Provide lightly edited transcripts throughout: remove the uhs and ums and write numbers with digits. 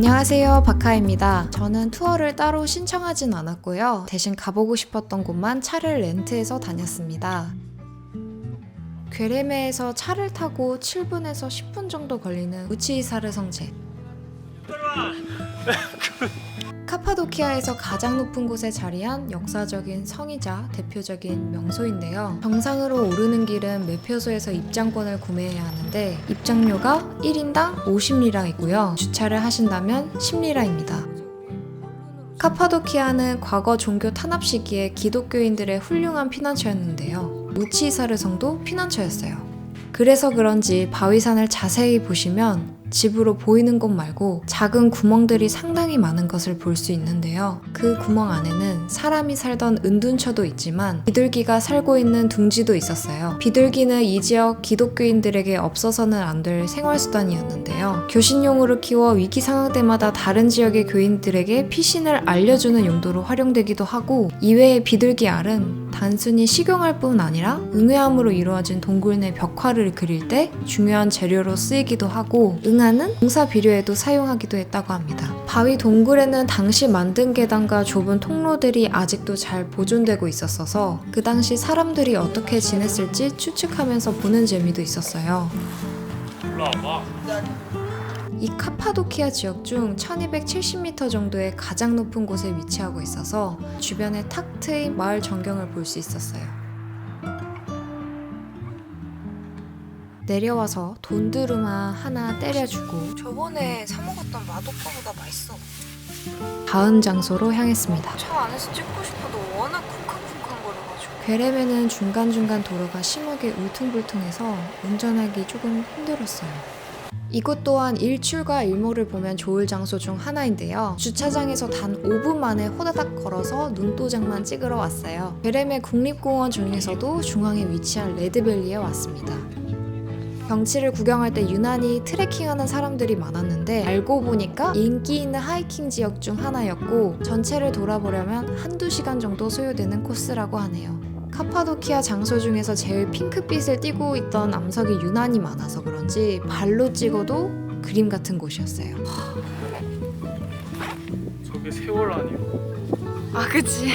안녕하세요, 박하입니다. 저는 투어를 따로 신청하진 않았고요. 대신 가보고 싶었던 곳만 차를 렌트해서 다녔습니다. 괴레메에서 차를 타고 7분에서 10분 정도 걸리는 우치이사르 성체. 카파도키아에서 가장 높은 곳에 자리한 역사적인 성이자 대표적인 명소인데요. 정상으로 오르는 길은 매표소에서 입장권을 구매해야 하는데 입장료가 1인당 50리라이고요. 주차를 하신다면 10리라입니다. 카파도키아는 과거 종교 탄압 시기에 기독교인들의 훌륭한 피난처였는데요. 우치이사르 성도 피난처였어요. 그래서 그런지 바위산을 자세히 보시면 집으로 보이는 곳 말고 작은 구멍들이 상당히 많은 것을 볼 수 있는데요. 그 구멍 안에는 사람이 살던 은둔처도 있지만 비둘기가 살고 있는 둥지도 있었어요. 비둘기는 이 지역 기독교인들에게 없어서는 안 될 생활수단이었는데요. 교신용으로 키워 위기 상황 때마다 다른 지역의 교인들에게 피신을 알려주는 용도로 활용되기도 하고, 이외에 비둘기 알은 단순히 식용할 뿐 아니라 응애암으로 이루어진 동굴 내 벽화를 그릴 때 중요한 재료로 쓰이기도 하고, 응아는 공사 비료에도 사용하기도 했다고 합니다. 바위 동굴에는 당시 만든 계단과 좁은 통로들이 아직도 잘 보존되고 있었어서 그 당시 사람들이 어떻게 지냈을지 추측하면서 보는 재미도 있었어요. 이 카파도키아 지역 중 1270m 정도의 가장 높은 곳에 위치하고 있어서 주변에 탁 트인 마을 전경을 볼 수 있었어요. 내려와서 돈두루마 하나 때려주고 저번에 사 먹었던 마도카보다 맛있어. 다음 장소로 향했습니다. 차 안에서 찍고 싶어도 워낙 쿵쾅쿵쾅거려가지고. 괴레메는 중간중간 도로가 심하게 울퉁불퉁해서 운전하기 조금 힘들었어요. 이곳 또한 일출과 일몰을 보면 좋을 장소 중 하나인데요. 주차장에서 단 5분 만에 호다닥 걸어서 눈도장만 찍으러 왔어요. 괴레메 국립공원 중에서도 중앙에 위치한 레드밸리에 왔습니다. 경치를 구경할 때 유난히 트레킹하는 사람들이 많았는데 알고 보니까 인기 있는 하이킹 지역 중 하나였고 전체를 돌아보려면 한두 시간 정도 소요되는 코스라고 하네요. 카파도키아 장소 중에서 제일 핑크빛을 띠고 있던 암석이 유난히 많아서 그런지 발로 찍어도 그림 같은 곳이었어요. 저게 세월 아니에요? 아 그치.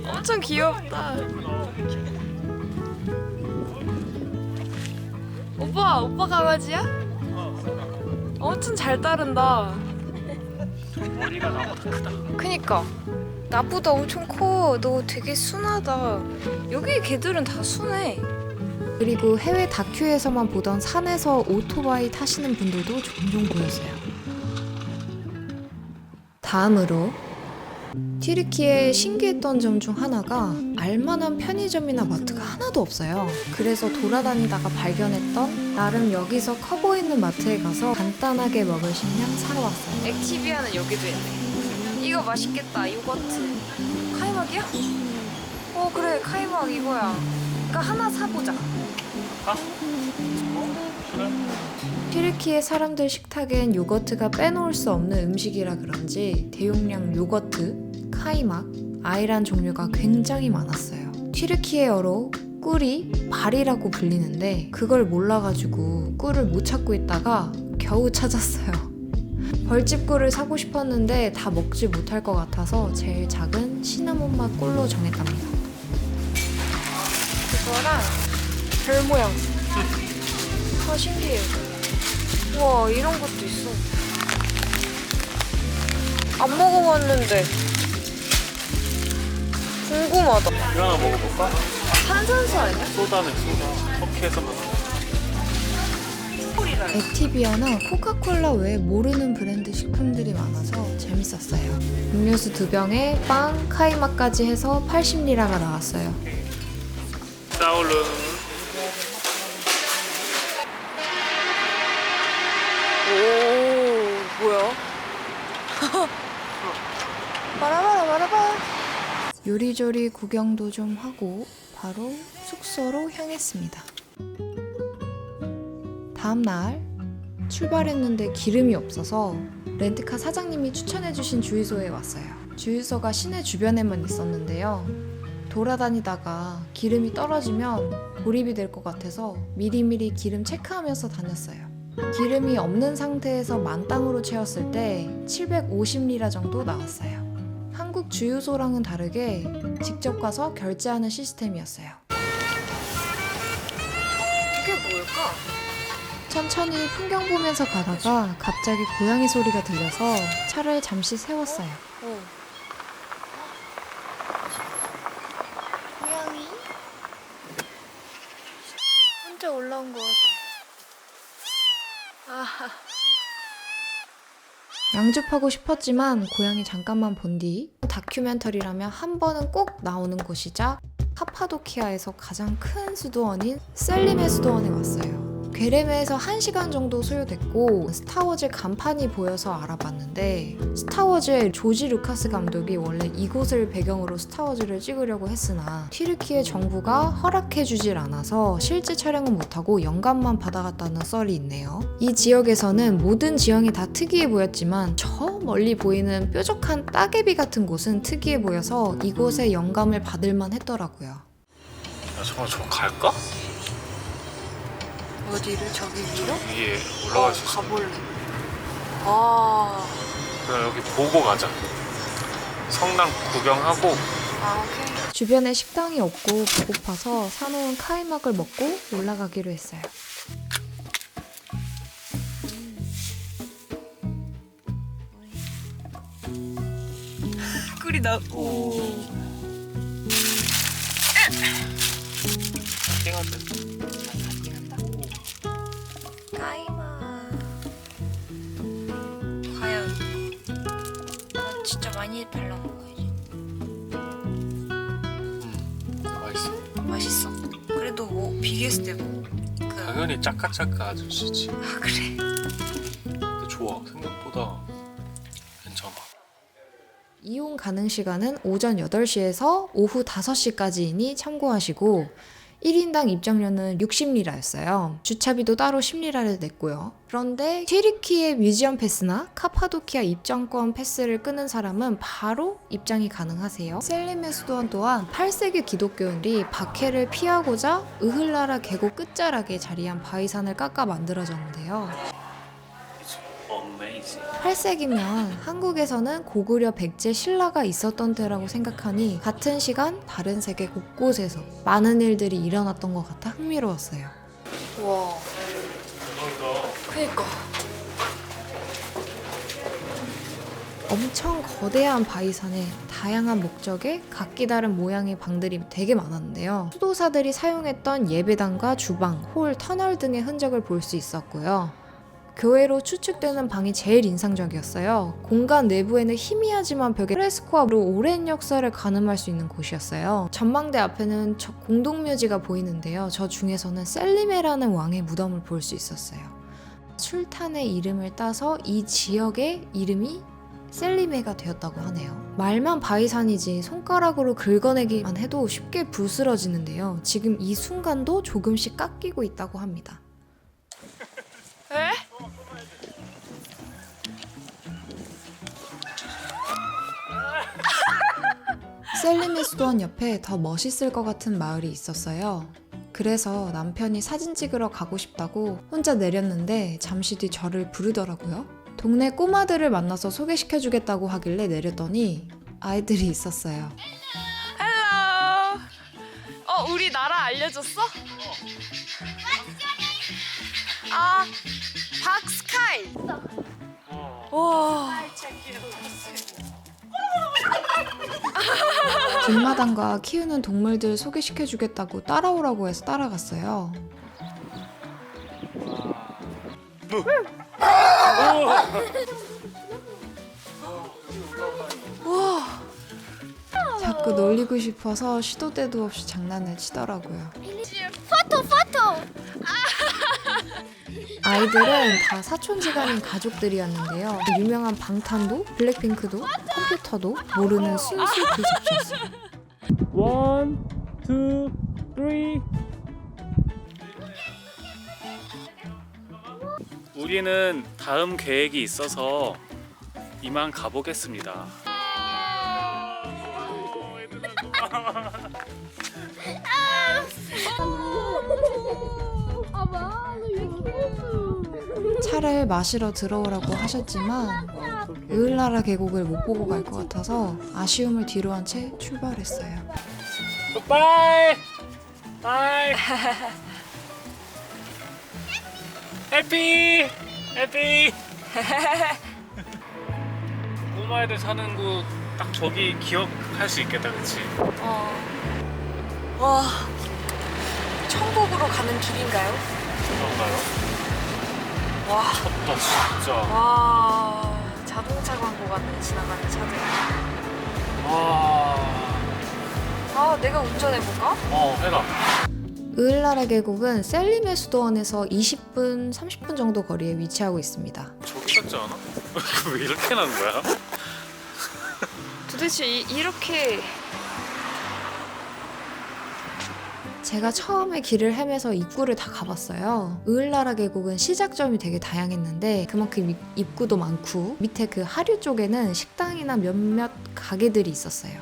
엄청 귀엽다. 오빠 강아지야? 엄청 잘 따른다. 머리가 나보다 크다. 그니까 나보다 엄청 커. 너 되게 순하다. 여기 개들은 다 순해. 그리고 해외 다큐에서만 보던 산에서 오토바이 타시는 분들도 종종 보였어요. 다음으로 튀르키예에 신기했던 점 중 하나가 알만한 편의점이나 마트가 하나도 없어요. 그래서 돌아다니다가 발견했던 나름 여기서 커 보이는 마트에 가서 간단하게 먹을 식량 사러 왔어요. 액티비아는 여기도 있네. 이거 맛있겠다. 요거트. 카이막이야? 그래 카이막 이거야. 그러니까 하나 사보자. 그래? 튀르키예 사람들 식탁엔 요거트가 빼놓을 수 없는 음식이라 그런지 대용량 요거트, 카이막, 아이란 종류가 굉장히 많았어요. 튀르키예어로 꿀이 발이라고 불리는데 그걸 몰라가지고 꿀을 못 찾고 있다가 겨우 찾았어요. 벌집꿀을 사고 싶었는데 다 먹지 못할 것 같아서 제일 작은 시나몬 맛 꿀로 정했답니다. 이거랑 별 모양. 신기해. 우와 이런 것도 있어. 안 먹어봤는데 궁금하다. 이거 하나 먹어볼까? 탄산수 아니야? 소다네 소다. 터키에서 먹는 액티비아나 코카콜라 외에 모르는 브랜드 식품들이 많아서 재밌었어요. 음료수 2병에 빵, 카이막까지 해서 80리라가 나왔어요. 싸울르. 오 뭐야? 바라바라. 요리조리 구경도 좀 하고 바로 숙소로 향했습니다. 다음날 출발했는데 기름이 없어서 렌트카 사장님이 추천해주신 주유소에 왔어요. 주유소가 시내 주변에만 있었는데요. 돌아다니다가 기름이 떨어지면 고립이 될 것 같아서 미리미리 기름 체크하면서 다녔어요. 기름이 없는 상태에서 만땅으로 채웠을 때 750리라 정도 나왔어요. 한국 주유소랑은 다르게 직접 가서 결제하는 시스템이었어요. 이게 뭘까? 천천히 풍경 보면서 가다가 갑자기 고양이 소리가 들려서 차를 잠시 세웠어요. 고양이? 혼자 올라온 것 같아. 양줍하고 싶었지만 고양이 잠깐만 본 뒤 다큐멘터리라면 한 번은 꼭 나오는 곳이자 카파도키아에서 가장 큰 수도원인 셀림의 수도원에 왔어요. 괴레메에서 1시간 정도 소요됐고 스타워즈 간판이 보여서 알아봤는데 스타워즈의 조지 루카스 감독이 원래 이곳을 배경으로 스타워즈를 찍으려고 했으나 튀르키예 정부가 허락해주질 않아서 실제 촬영은 못하고 영감만 받아갔다는 썰이 있네요. 이 지역에서는 모든 지형이 다 특이해 보였지만 저 멀리 보이는 뾰족한 따개비 같은 곳은 특이해 보여서 이곳에 영감을 받을만 했더라고요. 야, 잠깐 저거 갈까? 어디를? 저기 위로? 위에 올라갈 수 있어. 가볼래. 아, 그럼 여기 보고 가자. 성당 구경하고. 오케이. 주변에 식당이 없고 배고파서 사놓은 카이막을 먹고 올라가기로 했어요. 꿀이다. 오. 띵한데. 까이마. 과연 난 진짜 많이 발라 먹어야지. 맛있어. 맛있어? 그래도 뭐 비교했을 때 뭐. 당연히 짜까짜까 아저씨지. 아 그래. 근데 좋아. 생각보다 괜찮아. 이용 가능 시간은 오전 8시에서 오후 5시까지이니 참고하시고 1인당 입장료는 60리라였어요. 주차비도 따로 10리라를 냈고요. 그런데 튀르키예 뮤지엄 패스나 카파도키아 입장권 패스를 끄는 사람은 바로 입장이 가능하세요. 셀림의 수도원 또한 8세기 기독교인들이 박해를 피하고자 으흘나라 계곡 끝자락에 자리한 바위산을 깎아 만들어졌는데요. 8세기면 한국에서는 고구려 백제 신라가 있었던 때라고 생각하니 같은 시간 다른 세계 곳곳에서 많은 일들이 일어났던 것 같아 흥미로웠어요. 와. 그니까. 엄청 거대한 바위산에 다양한 목적의 각기 다른 모양의 방들이 되게 많았는데요. 수도사들이 사용했던 예배당과 주방, 홀, 터널 등의 흔적을 볼 수 있었고요. 교회로 추측되는 방이 제일 인상적이었어요. 공간 내부에는 희미하지만 벽에 프레스코로 오랜 역사를 가늠할 수 있는 곳이었어요. 전망대 앞에는 공동묘지가 보이는데요. 저 중에서는 셀리메라는 왕의 무덤을 볼 수 있었어요. 술탄의 이름을 따서 이 지역의 이름이 셀리메가 되었다고 하네요. 말만 바위산이지 손가락으로 긁어내기만 해도 쉽게 부스러지는데요. 지금 이 순간도 조금씩 깎이고 있다고 합니다. 에? 셀림의 수도원 옆에 더 멋있을 것 같은 마을이 있었어요. 그래서 남편이 사진 찍으러 가고 싶다고 혼자 내렸는데 잠시 뒤 저를 부르더라고요. 동네 꼬마들을 만나서 소개시켜주겠다고 하길래 내렸더니 아이들이 있었어요. 헬로. 우리 나라 알려줬어? 아, 박스카이. 와. 길마당과 키우는 동물들 소개시켜주겠다고 따라오라고 해서 따라갔어요. 자꾸 놀리고 싶어서 시도 때도 없이 장난을 치더라고요. 포토. 아이들은 다 사촌지간인 가족들이었는데요. 유명한 방탄도, 블랙핑크도, 컴퓨터도 모르는 순수 비집주였어요. 1, 2, 3. 우리는 다음 계획이 있어서 이만 가보겠습니다. 차를 마시러 들어오라고 하셨지만 으을라라 계곡을 못 보고 갈 것 같아서 아쉬움을 뒤로한 채 출발했어요. 바이 바이 해피 해피 꼬마애들 사는 곳 딱 저기 기억할 수 있겠다, 그치? 와, 천국으로 가는 길인가요? 그런가요? 와, 쳤다 진짜. 와, 자동차 광고 같네, 지나가는 차들. 와. 아, 내가 운전해볼까? 해라. 으을라라 계곡은 셀림의 수도원에서 20분, 30분 정도 거리에 위치하고 있습니다. 저기 같지 않아? 왜 이렇게 나는 거야? 도대체 이렇게 제가 처음에 길을 헤매서 입구를 다 가봤어요. 으을라라 계곡은 시작점이 되게 다양했는데 그만큼 입구도 많고 밑에 그 하류 쪽에는 식당이나 몇몇 가게들이 있었어요.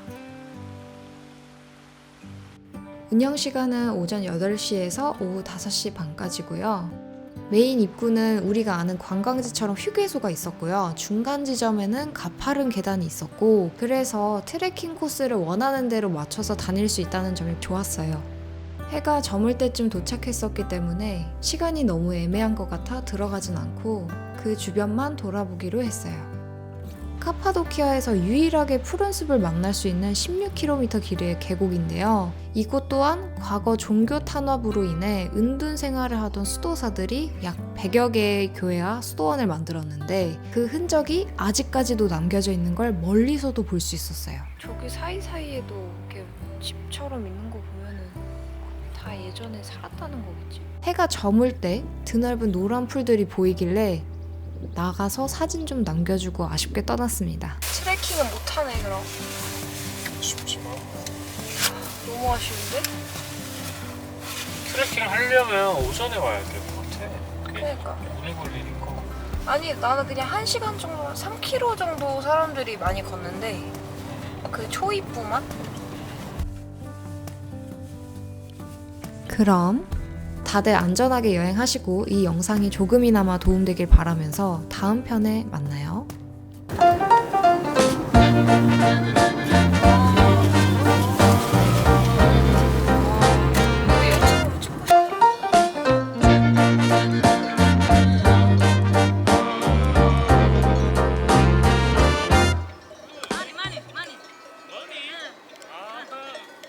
운영 시간은 오전 8시에서 오후 5시 반까지고요. 메인 입구는 우리가 아는 관광지처럼 휴게소가 있었고요. 중간 지점에는 가파른 계단이 있었고 그래서 트레킹 코스를 원하는 대로 맞춰서 다닐 수 있다는 점이 좋았어요. 해가 저물 때쯤 도착했었기 때문에 시간이 너무 애매한 것 같아 들어가진 않고 그 주변만 돌아보기로 했어요. 카파도키아에서 유일하게 푸른 숲을 만날 수 있는 16km 길이의 계곡인데요. 이곳 또한 과거 종교 탄압으로 인해 은둔 생활을 하던 수도사들이 약 100여 개의 교회와 수도원을 만들었는데 그 흔적이 아직까지도 남겨져 있는 걸 멀리서도 볼 수 있었어요. 저기 사이사이에도 이렇게 집처럼 있는 거 보면은 다 예전에 살았다는 거겠지? 해가 저물 때 드넓은 노란 풀들이 보이길래 나가서 사진 좀 남겨주고 아쉽게 떠났습니다. 트레킹은 못하네 그럼. 쉽지만 너무 아쉬운데? 트레킹 하려면 오전에 와야 될 것 같아. 그러니까. 오래 걸리니까. 아니 나는 그냥 1시간 정도, 3km 정도 사람들이 많이 걷는데 그 초입부만? 그럼 다들 안전하게 여행하시고 이 영상이 조금이나마 도움되길 바라면서 다음 편에 만나요.